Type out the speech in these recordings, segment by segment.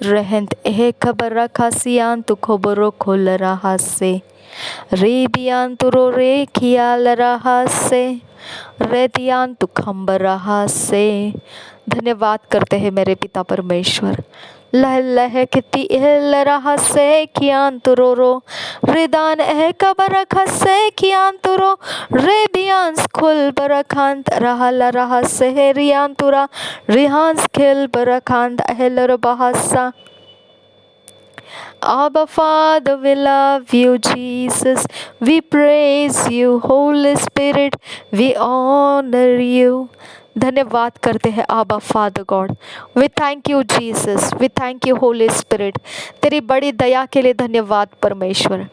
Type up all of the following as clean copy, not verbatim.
रहंत एह खबर खासियान तु खबरो खोल रहा से रे बियान तुरो रे खियाल रहा से रे दियान तु खम्ब रहा से। धन्यवाद करते हैं मेरे पिता परमेश्वर। लह लह किति एहल रहा से कियान तुरो रो रिदान एह कबर खसे कियान तुरो रे बियांस खुल बरखांत रहल रहा से रियान तुरा रिहांस खिल बरखांत एहल Bahasa. Abba Father, we love you, Jesus. We praise you, Holy Spirit. We honor you. धन्यवाद करते हैं आबा Father God. We thank you Jesus, we thank you Holy Spirit. तेरी बड़ी दया के लिए धन्यवाद परमेश्वर।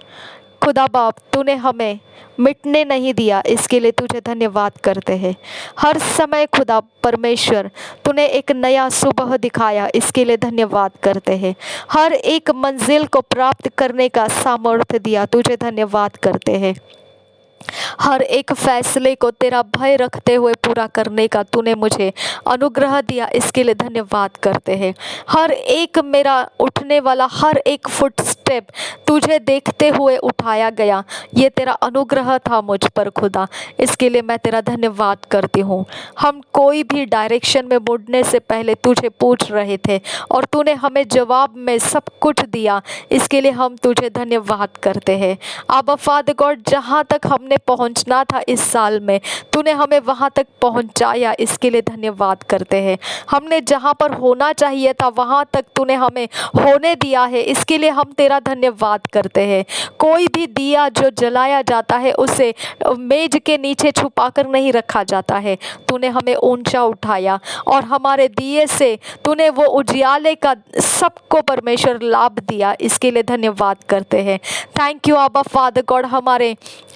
खुदा बाप, तूने हमें मिटने नहीं दिया, इसके लिए तुझे धन्यवाद करते हैं। हर समय खुदा परमेश्वर तूने एक नया सुबह दिखाया, इसके लिए धन्यवाद करते हैं। हर एक मंजिल को प्राप्त करने का सामर्थ्य दिया, तुझे धन्यवाद करते हैं। हर एक फैसले को तेरा भय रखते हुए पूरा करने का तूने मुझे अनुग्रह दिया, इसके लिए धन्यवाद करते हैं। हर एक मेरा उठने वाला हर एक फुट स्टेप तुझे देखते हुए उठाया गया, ये तेरा अनुग्रह था मुझ पर खुदा, इसके लिए मैं तेरा धन्यवाद करती हूँ। हम कोई भी डायरेक्शन में मुड़ने से पहले तुझे पूछ रहे थे और तूने हमें जवाब में सब कुछ दिया, इसके लिए हम तुझे धन्यवाद करते हैं। आबा फादर गॉड, जहाँ तक हमने पहुंचना था इस साल में, तूने हमें वहां तक पहुंचाया, इसके लिए धन्यवाद करते हैं। हमने जहां पर होना चाहिए था वहां तक तूने हमें होने दिया है, इसके लिए हम तेरा धन्यवाद करते हैं। कोई भी दिया जो जलाया जाता है उसे मेज के नीचे छुपाकर नहीं रखा जाता है। तूने हमें ऊंचा उठाया और हमारे दिए से तूने वो उजियाले का सबको परमेश्वर लाभ दिया, इसके लिए धन्यवाद करते हैं। थैंक यू आबा फादर गॉड।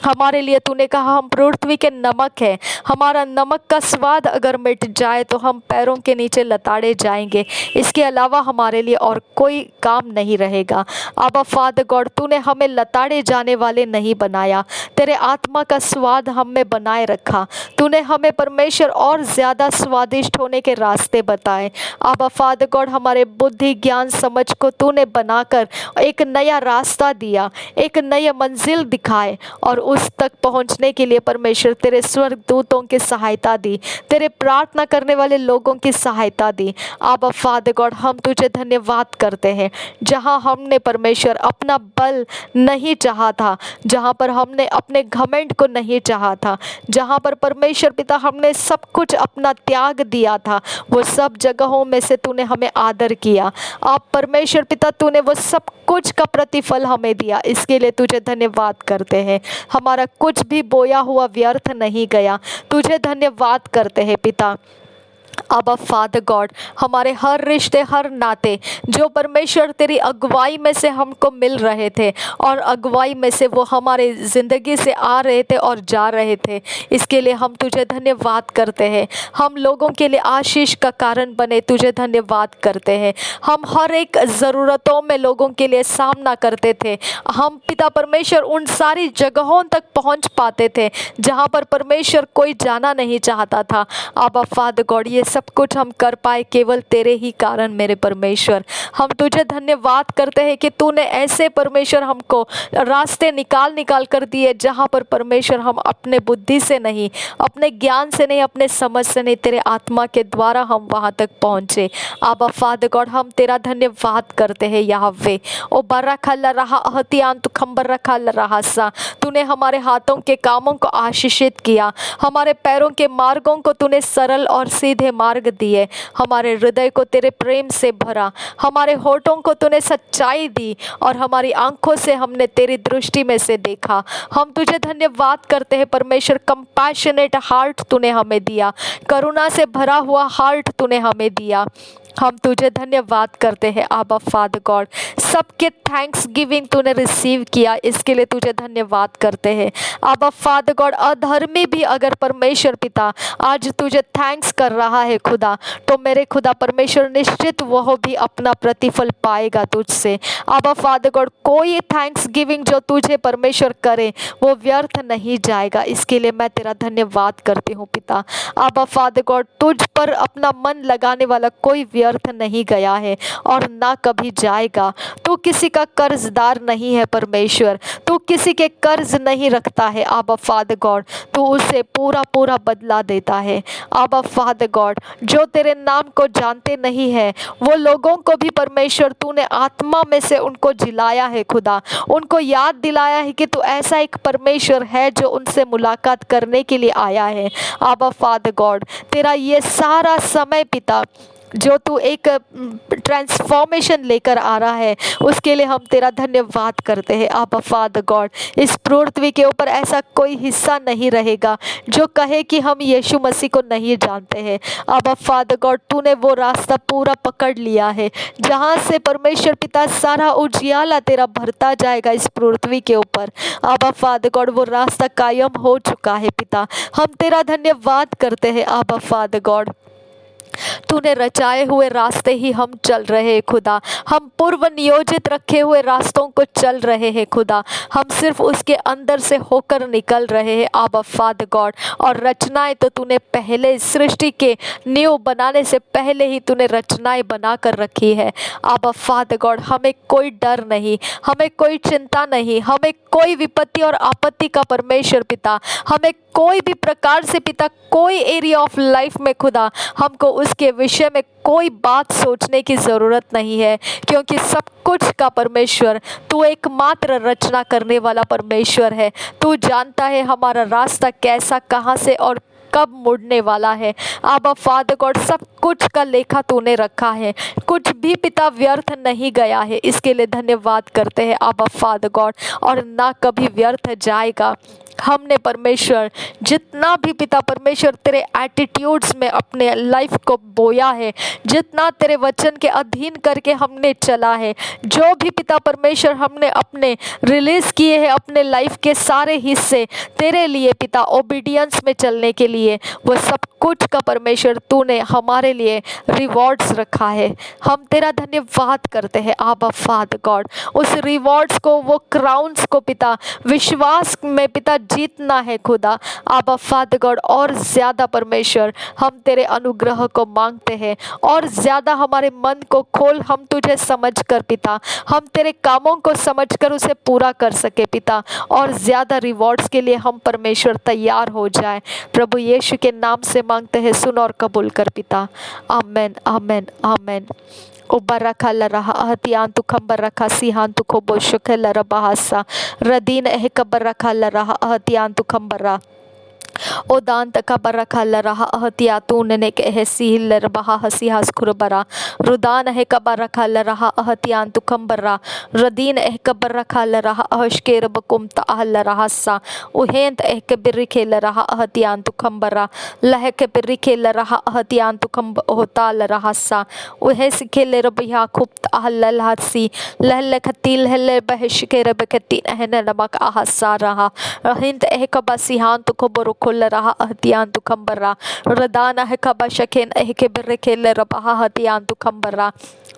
हमारे लिए तूने कहा हम पृथ्वी के नमक है, हमारा नमक का स्वाद अगर मिट जाए तो हम पैरों के नीचे लताड़े जाएंगे, इसके अलावा हमारे लिए और कोई काम नहीं रहेगा। आबा फादर गॉड, तूने हमें लताड़े जाने वाले नहीं बनाया, तेरे आत्मा का स्वाद हम में बनाए रखा। तूने हमें परमेश्वर और ज़्यादा स्वादिष्ट होने के रास्ते बताए। आबा फादर गॉड, हमारे बुद्धि ज्ञान समझ को तूने बनाकर एक नया रास्ता दिया, एक नई मंजिल दिखाए और उस तक पहुंचने के लिए परमेश्वर तेरे स्वर्गदूतों की सहायता दी, तेरे प्रार्थना करने वाले लोगों की सहायता दी। आबा फादर गॉड, हम तुझे धन्यवाद करते हैं। जहां हमने परमेश्वर अपना बल नहीं चाहा था, जहां पर हमने अपने घमंड को नहीं चाहा था, जहां पर परमेश्वर पिता हमने सब कुछ अपना त्याग दिया था, वो सब जगहों में से तूने हमें आदर किया। आप परमेश्वर पिता, तूने वो सब कुछ का प्रतिफल हमें दिया, इसके लिए तुझे धन्यवाद करते हैं। हमारा कुछ भी बोया हुआ व्यर्थ नहीं गया, तुझे धन्यवाद करते हैं पिता। आबा फादर गॉड, हमारे हर रिश्ते हर नाते जो परमेश्वर तेरी अगुवाई में से हमको मिल रहे थे और अगुवाई में से वो हमारे ज़िंदगी से आ रहे थे और जा रहे थे, इसके लिए हम तुझे धन्यवाद करते हैं। हम लोगों के लिए आशीष का कारण बने, तुझे धन्यवाद करते हैं। हम हर एक ज़रूरतों में लोगों के लिए सामना करते थे, हम पिता परमेश्वर उन सारी जगहों तक पहुंच पाते थे जहां पर परमेश्वर कोई जाना नहीं चाहता था। आबा फादर गॉड, ये सब कुछ हम कर पाए केवल तेरे ही कारण मेरे परमेश्वर। हम तुझे धन्यवाद करते हैं कि तूने ऐसे परमेश्वर हमको रास्ते निकाल कर दिए जहां पर परमेश्वर हम अपने बुद्धि से नहीं, अपने ज्ञान से नहीं, अपने समझ से नहीं, तेरे आत्मा के द्वारा हम वहां तक पहुंचे। आबा फादर गॉड, हम तेरा धन्यवाद करते हैं यहोवे। ओ बरखा ल रहा अहतियान तू खंबर रखा ल रहा सा, तूने हमारे हाथों के कामों को आशीषित किया, हमारे पैरों के मार्गों को तूने सरल और सीधे मार्ग दिए, हमारे हृदय को तेरे प्रेम से भरा, हमारे होठों को तूने सच्चाई दी और हमारी आंखों से हमने तेरी दृष्टि में से देखा। हम तुझे धन्यवाद करते हैं परमेश्वर। कंपैशनेट हार्ट तूने हमें दिया, करुणा से भरा हुआ हार्ट तूने हमें दिया। हम तुझे धन्यवाद करते हैं आबा फादर गॉड। सबके थैंक्स गिविंग तूने रिसीव किया, इसके लिए तुझे धन्यवाद करते हैं आबा फादर गॉड। अधर्मी भी अगर परमेश्वर पिता आज तुझे थैंक्स कर रहा है खुदा, तो मेरे खुदा परमेश्वर निश्चित वह भी अपना प्रतिफल पाएगा तुझसे। आबा फादर गॉड, कोई थैंक्स गिविंग जो तुझे परमेश्वर करे वो व्यर्थ नहीं जाएगा, इसके लिए मैं तेरा धन्यवाद करती हूँ पिता। आबा फादर गॉड, तुझ पर अपना मन लगाने वाला कोई व्यर्थ व्यर्थ नहीं गया है और ना कभी जाएगा। तू किसी का कर्जदार नहीं है परमेश्वर, तू किसी के कर्ज नहीं रखता है आबा फादर गॉड, तू उसे पूरा पूरा बदला देता है आबा फादर गॉड। जो तेरे नाम को जानते नहीं है वो लोगों को भी परमेश्वर तूने आत्मा में से उनको जिलाया है खुदा, उनको याद दिलाया है कि तू ऐसा एक परमेश्वर है जो उनसे मुलाकात करने के लिए आया है आबा फादर गॉड। तेरा ये सारा समय पिता जो तू एक ट्रांसफॉर्मेशन लेकर आ रहा है उसके लिए हम तेरा धन्यवाद करते हैं आबा फादर गॉड। इस पृथ्वी के ऊपर ऐसा कोई हिस्सा नहीं रहेगा जो कहे कि हम यीशु मसीह को नहीं जानते हैं आबा फादर गॉड। तूने वो रास्ता पूरा पकड़ लिया है जहाँ से परमेश्वर पिता सारा उजियाला तेरा भरता जाएगा इस पृथ्वी के ऊपर आबा फादर गॉड। वो रास्ता कायम हो चुका है पिता, हम तेरा धन्यवाद करते हैं आबा फादर गॉड। तूने रचाए हुए रास्ते ही हम चल रहे हैं खुदा, हम पूर्व नियोजित रखे हुए रास्तों को चल रहे हैं खुदा, हम सिर्फ उसके अंदर से होकर निकल रहे हैं आबा फादर गॉड। और रचनाएं तो तूने पहले सृष्टि के नींव बनाने से पहले ही तूने रचनाएं बना कर रखी है आबा फादर गॉड। हमें कोई डर नहीं, हमें कोई चिंता नहीं, हमें कोई विपत्ति और आपत्ति का परमेश्वर पिता, हमें कोई भी प्रकार से पिता कोई एरिया ऑफ लाइफ में खुदा हमको उसके विषय में कोई बात सोचने की ज़रूरत नहीं है, क्योंकि सब कुछ का परमेश्वर तू एकमात्र रचना करने वाला परमेश्वर है। तू जानता है हमारा रास्ता कैसा, कहाँ से और कब मुड़ने वाला है आबा फादर गॉड। सब कुछ का लेखा तूने रखा है, कुछ भी पिता व्यर्थ नहीं गया है, इसके लिए धन्यवाद करते हैं आबा फादर गॉड, और ना कभी व्यर्थ जाएगा। हमने परमेश्वर जितना भी पिता परमेश्वर तेरे एटीट्यूड्स में अपने लाइफ को बोया है, जितना तेरे वचन के अधीन करके हमने चला है, जो भी पिता परमेश्वर हमने अपने रिलीज़ किए हैं अपने लाइफ के सारे हिस्से तेरे लिए पिता ओबीडियंस में चलने के लिए, वो सब कुछ का परमेश्वर तूने हमारे लिए रिवॉर्ड्स रखा है। हम तेरा धन्यवाद करते हैं आबा फादर गॉड। उस रिवॉर्ड्स को, वो क्राउन्स को पिता विश्वास में पिता जीतना है खुदा आबा फादर गॉड। और ज़्यादा परमेश्वर हम तेरे अनुग्रह को मांगते हैं, और ज़्यादा हमारे मन को खोल, हम तुझे समझ कर पिता, हम तेरे कामों को समझ कर उसे पूरा कर सके पिता, और ज़्यादा रिवॉर्ड्स के लिए हम परमेश्वर तैयार हो जाए। प्रभु यीशु के नाम से मांगते हैं, सुन और कबूल कर पिता, आमेन आमेन आमेन। उबर रखा लरहा अहतियान तु खंबर रखा सिहान तु खोबो शुख लर बहासा रदीन एह कबर रखा लरहा अहतियान तु खंबरा ओदान तक बर रखा लरहा अहतिया तून ने कह सील लर बहा हसीहास खुरबरा रुदान है कबर रखा लरहा अहतियान तु खंबरा रदीन एह कबर रखा लरहा अहशकेर बकुम ताहल लरहासा उहेंत एह के बिर्री खेल रहा अहतियान तु खंबरा लह के बिर्री खेल रहा अहतियान तु खंब होता लरहासा उहे सिखे ले रबिया खुब ताहल लहसी लह लखती लह बहश के रब खती एहन नमक आहसा रहा हिंद एह कबा सिहान तु खबर खुल रहा अहतियान तु खंबरा रदाना है कबा शकेन एह के बिर्रे खेल रबा अहतियान तु खंबरा।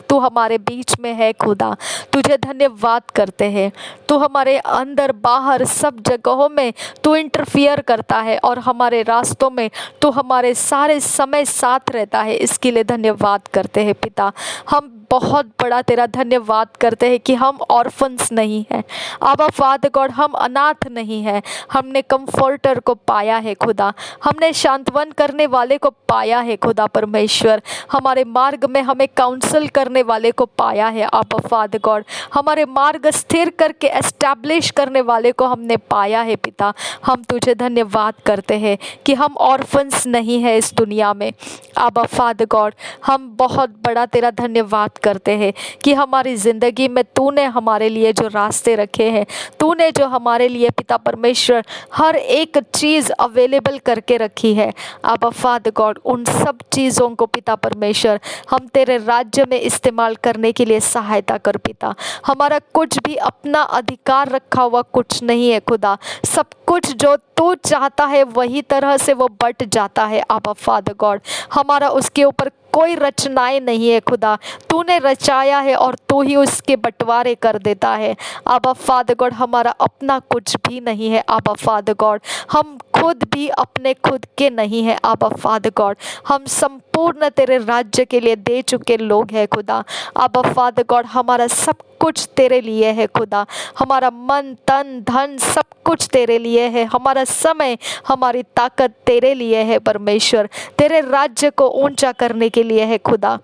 तू हमारे बीच में है खुदा, तुझे धन्यवाद करते हैं। तू हमारे अंदर बाहर सब जगहों में तू इंटरफियर करता है, और हमारे रास्तों में तू हमारे सारे समय साथ रहता है, इसके लिए धन्यवाद करते हैं पिता। हम बहुत बड़ा तेरा धन्यवाद करते हैं कि हम ऑर्फन्स नहीं हैं आबा फादर गॉड, हम अनाथ नहीं हैं। हमने कंफर्टर को पाया है खुदा, हमने शांतवन करने वाले को पाया है खुदा परमेश्वर, हमारे मार्ग में हमें काउंसल करने वाले को पाया है आबा फादर गॉड, हमारे मार्ग स्थिर करके एस्टैब्लिश करने वाले को हमने पाया है पिता। हम तुझे धन्यवाद करते हैं कि हम ऑर्फन्स नहीं है इस दुनिया में आबा फादर गॉड। हम बहुत बड़ा तेरा धन्यवाद करते हैं कि हमारी ज़िंदगी में तूने हमारे लिए जो रास्ते रखे हैं, तूने जो हमारे लिए पिता परमेश्वर हर एक चीज़ अवेलेबल करके रखी है आबा फादर गॉड, उन सब चीज़ों को पिता परमेश्वर हम तेरे राज्य में इस्तेमाल करने के लिए सहायता कर पिता। हमारा कुछ भी अपना अधिकार रखा हुआ कुछ नहीं है खुदा, सब कुछ जो तू चाहता है वही तरह से वो बट जाता है आबा फादर गॉड। हमारा उसके ऊपर कोई रचनाएं नहीं है खुदा, तूने रचाया है और तू ही उसके बंटवारे कर देता है। आबा फादर गॉड, हमारा अपना कुछ भी नहीं है आबा फादर गॉड, हम खुद भी अपने खुद के नहीं है आबा फादर गॉड, हम संपूर्ण तेरे राज्य के लिए दे चुके लोग हैं खुदा। आबा फादर गॉड, हमारा सब कुछ तेरे लिए है खुदा, हमारा मन तन धन सब कुछ तेरे लिए है, हमारा समय हमारी ताकत तेरे लिए है परमेश्वर, तेरे राज्य को ऊंचा करने के लिए है खुदा।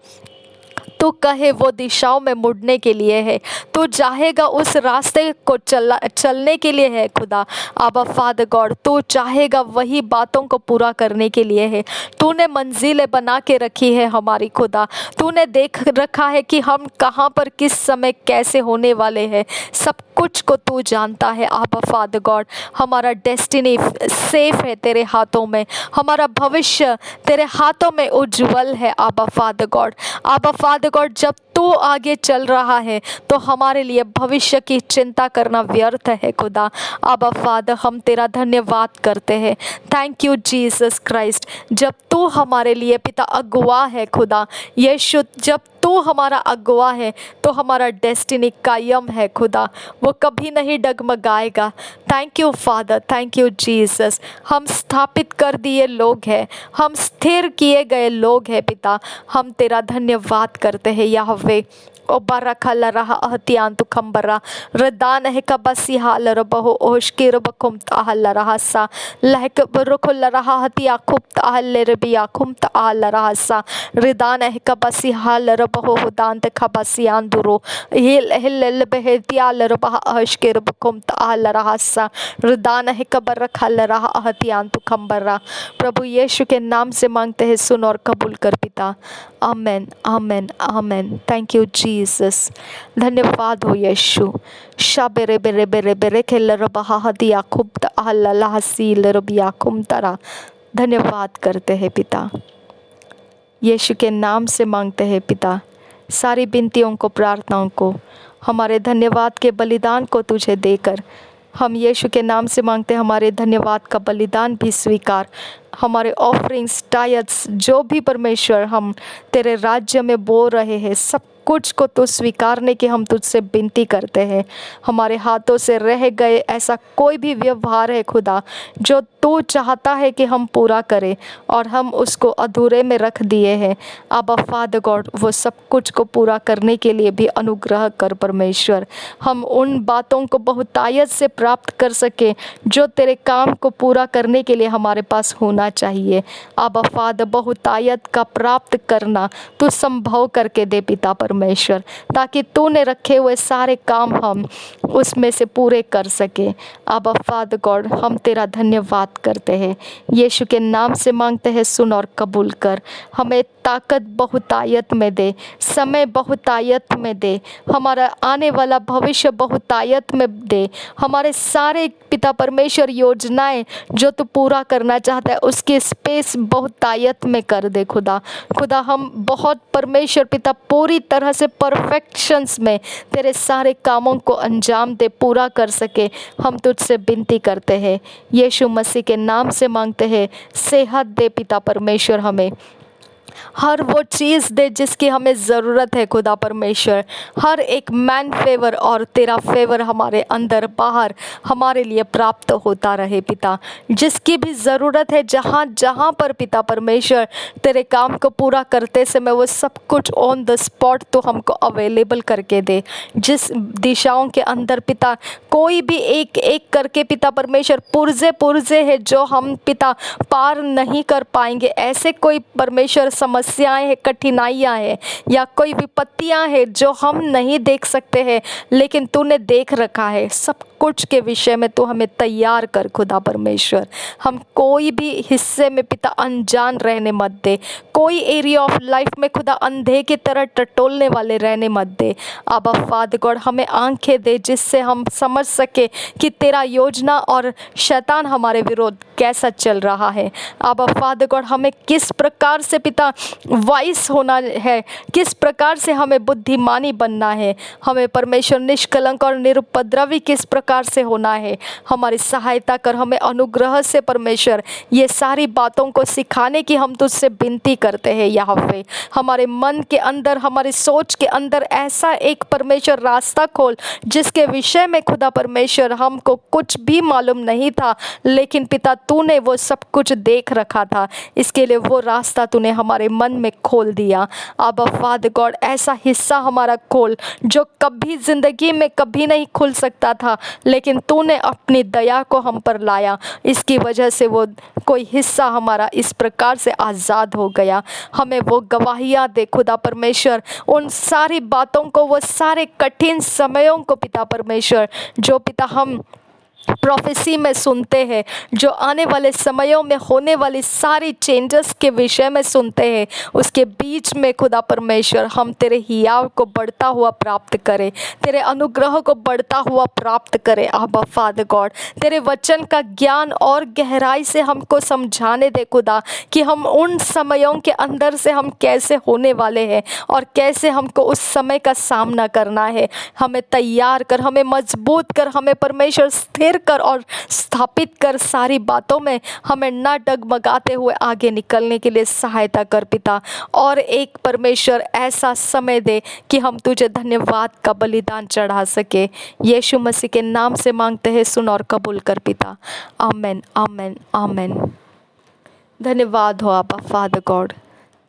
तू कहे वो दिशाओं में मुड़ने के लिए है, तू चाहेगा उस रास्ते को चलने के लिए है खुदा। आबा फादर गॉड, तू चाहेगा वही बातों को पूरा करने के लिए है। तूने मंजिलें बना के रखी है हमारी खुदा, तूने देख रखा है कि हम कहाँ पर किस समय कैसे होने वाले हैं, सब कुछ को तू जानता है आबा फादर गॉड। हमारा डेस्टिनी सेफ है तेरे हाथों में, हमारा भविष्य तेरे हाथों में उज्जवल है आबा फादर गॉड। आबा फादर गॉड, जब तू आगे चल रहा है तो हमारे लिए भविष्य की चिंता करना व्यर्थ है खुदा। आबा फादर, हम तेरा धन्यवाद करते हैं। थैंक यू जीसस क्राइस्ट, जब तू हमारे लिए पिता अगुआ है खुदा यीशु, जब तू हमारा अगुआ है तो हमारा डेस्टिनी कायम है खुदा, वो कभी नहीं डगमगाएगा। Thank you father, thank you Jesus, हम स्थापित कर दिए लोग हैं, हम स्थिर किए गए लोग हैं पिता, हम तेरा धन्यवाद करते हैं याहवे। ओ बारखला रहा अहतियान तु खंबरा रदान है कबसी हाल रबहो ओशकिर बकुम ताहल रहा सा लहक बरुखल रहा हतिया खुब ताहल रबिया खुम ताहल रहा सा रिदान है कबसी हाल रबहो हुदान ते खबसी आंदुरो हिल हिल बहतियाल रबहा अशकिर बकुम ताहल रहा सा रिदान है कबर रखल रहा अहतियान तु खंबरा। प्रभु यीशु के नाम से मांगते हैं, सुन और कबूल कर पिता। आमेन आमेन आमेन। थैंक यू जीसस, धन्यवाद हो यीशु। शाबेरे बेरे बेरे बेरे खेल रबहा हदिया खुब अल्लाह हसील रबिया खुम तरा। धन्यवाद करते हैं पिता, यीशु के नाम से मांगते हैं पिता। सारी विनतियों को, प्रार्थनाओं को, हमारे धन्यवाद के बलिदान को तुझे देकर हम यीशु के नाम से मांगते हैं। हमारे धन्यवाद का बलिदान भी स्वीकार, हमारे ऑफरिंग्स टायर्स जो भी परमेश्वर हम तेरे राज्य में बो रहे हैं, सब कुछ को तो स्वीकारने की हम तुझसे विनती करते हैं। हमारे हाथों से रह गए ऐसा कोई भी व्यवहार है खुदा जो तू चाहता है कि हम पूरा करें और हम उसको अधूरे में रख दिए हैं, आबा फादर गॉड, वो सब कुछ को पूरा करने के लिए भी अनुग्रह कर परमेश्वर। हम उन बातों को बहुतायत से प्राप्त कर सके जो तेरे काम को पूरा करने के लिए हमारे पास होना चाहिए। आबा फादर, बहुतायत का प्राप्त करना तू संभव करके दे पिता परमेश्वर, ताकि तूने रखे हुए सारे काम हम उसमें से पूरे कर सके। आबा फादर गॉड, हम तेरा धन्यवाद करते हैं, यीशु के नाम से मांगते हैं, सुन और कबूल कर। हमें ताकत बहुतायत में दे, समय बहुतायत में दे, हमारा आने वाला भविष्य बहुतायत में दे। हमारे सारे पिता परमेश्वर योजनाएं जो तू पूरा करना चाहता है उसकी स्पेस बहुतायत में कर दे खुदा। खुदा, हम बहुत परमेश्वर पिता पूरी तरह से परफेक्शंस में तेरे सारे कामों को अंजाम दे, पूरा कर सके, हम तुझसे विनती करते हैं। यीशु मसीह के नाम से मांगते हैं, सेहत दे पिता परमेश्वर, हमें हर वो चीज़ दे जिसकी हमें ज़रूरत है खुदा परमेश्वर। हर एक मैन फेवर और तेरा फेवर हमारे अंदर बाहर हमारे लिए प्राप्त होता रहे पिता। जिसकी भी ज़रूरत है, जहाँ जहाँ पर पिता परमेश्वर तेरे काम को पूरा करते समय वो सब कुछ ऑन द स्पॉट तो हमको अवेलेबल करके दे। जिस दिशाओं के अंदर पिता कोई भी एक एक करके पिता परमेश्वर पुर्जे है जो हम पिता पार नहीं कर पाएंगे, ऐसे कोई परमेश्वर समस्याएं हैं, कठिनाइयां हैं या कोई विपत्तियां हैं जो हम नहीं देख सकते हैं लेकिन तूने देख रखा है, सब कुछ के विषय में तू हमें तैयार कर खुदा परमेश्वर। हम कोई भी हिस्से में पिता अनजान रहने मत दे, कोई एरिया ऑफ लाइफ में खुदा अंधे की तरह टटोलने वाले रहने मत दे। आबा फादर गॉड, हमें आंखें दे जिससे हम समझ सके कि तेरा योजना और शैतान हमारे विरोध कैसा चल रहा है। आबा फादर गॉड, हमें किस प्रकार से पिता वाइस होना है, किस प्रकार से हमें बुद्धिमानी बनना है, हमें परमेश्वर निष्कलंक और निरुपद्रवी किस प्रकार प्रकार से होना है। हमारी सहायता कर, हमें अनुग्रह से परमेश्वर ये सारी बातों को सिखाने की हम तुझसे विनती करते हैं यहोवा। हमारे मन के अंदर, हमारी सोच के अंदर ऐसा एक परमेश्वर रास्ता खोल जिसके विषय में खुदा परमेश्वर हमको कुछ भी मालूम नहीं था, लेकिन पिता तूने वो सब कुछ देख रखा था। इसके लिए वो रास्ता तूने हमारे मन में खोल दिया। आबा फादर गॉड, ऐसा हिस्सा हमारा खोल जो कभी ज़िंदगी में कभी नहीं खुल सकता था, लेकिन तूने अपनी दया को हम पर लाया। इसकी वजह से वो कोई हिस्सा हमारा इस प्रकार से आज़ाद हो गया। हमें वो गवाहियाँ दे खुदा परमेश्वर, उन सारी बातों को, वो सारे कठिन समयों को पिता परमेश्वर, जो पिता हम प्रोफेसी में सुनते हैं, जो आने वाले समयों में होने वाली सारी चेंजेस के विषय में सुनते हैं, उसके बीच में खुदा परमेश्वर हम तेरे हियाव को बढ़ता हुआ प्राप्त करें, तेरे अनुग्रह को बढ़ता हुआ प्राप्त करें। आबा फादर गॉड, तेरे वचन का ज्ञान और गहराई से हमको समझाने दे खुदा, कि हम उन समयों के अंदर से हम कैसे होने वाले हैं और कैसे हमको उस समय का सामना करना है। हमें तैयार कर, हमें मजबूत कर, हमें परमेश्वर स्थिर कर और स्थापित कर। सारी बातों में हमें ना डगमगाते हुए आगे निकलने के लिए सहायता कर पिता। और एक परमेश्वर ऐसा समय दे कि हम तुझे धन्यवाद का बलिदान चढ़ा सके। यीशु मसीह के नाम से मांगते हैं, सुन और कबूल कर पिता। आमेन, आमेन, आमेन। धन्यवाद हो आपा father God.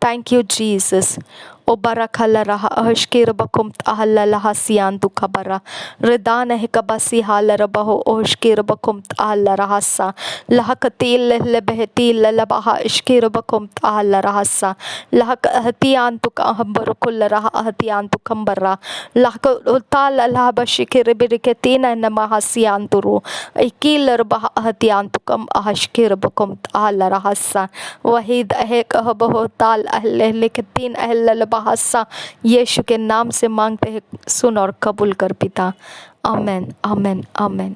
Thank you Jesus. ओ बरखला रहा अहशकेर बकुम आहला लहा सियान तु खबरा रदान है कबसी हाल रबहो ओहशकेर बकुम आहला रहसा लहक तेल लहल बहती ललबहा इश्केर बकुम आहला रहसा लहक अहतियान तु कहबर कुल रहा अहतियान तु खंबरा लहक ताल लहा बशिकेर बिरके तीन नमहा सियान तुरु इकील रबहा अहतियान तु कम अहशकेर बकुम आहला रहसा वहीद अह कहबहो ताल अहल लिख तीन अहल हादसा। यीशु के नाम से मांगते हैं, सुन और कबूल कर पिता। आमेन, आमेन, आमेन।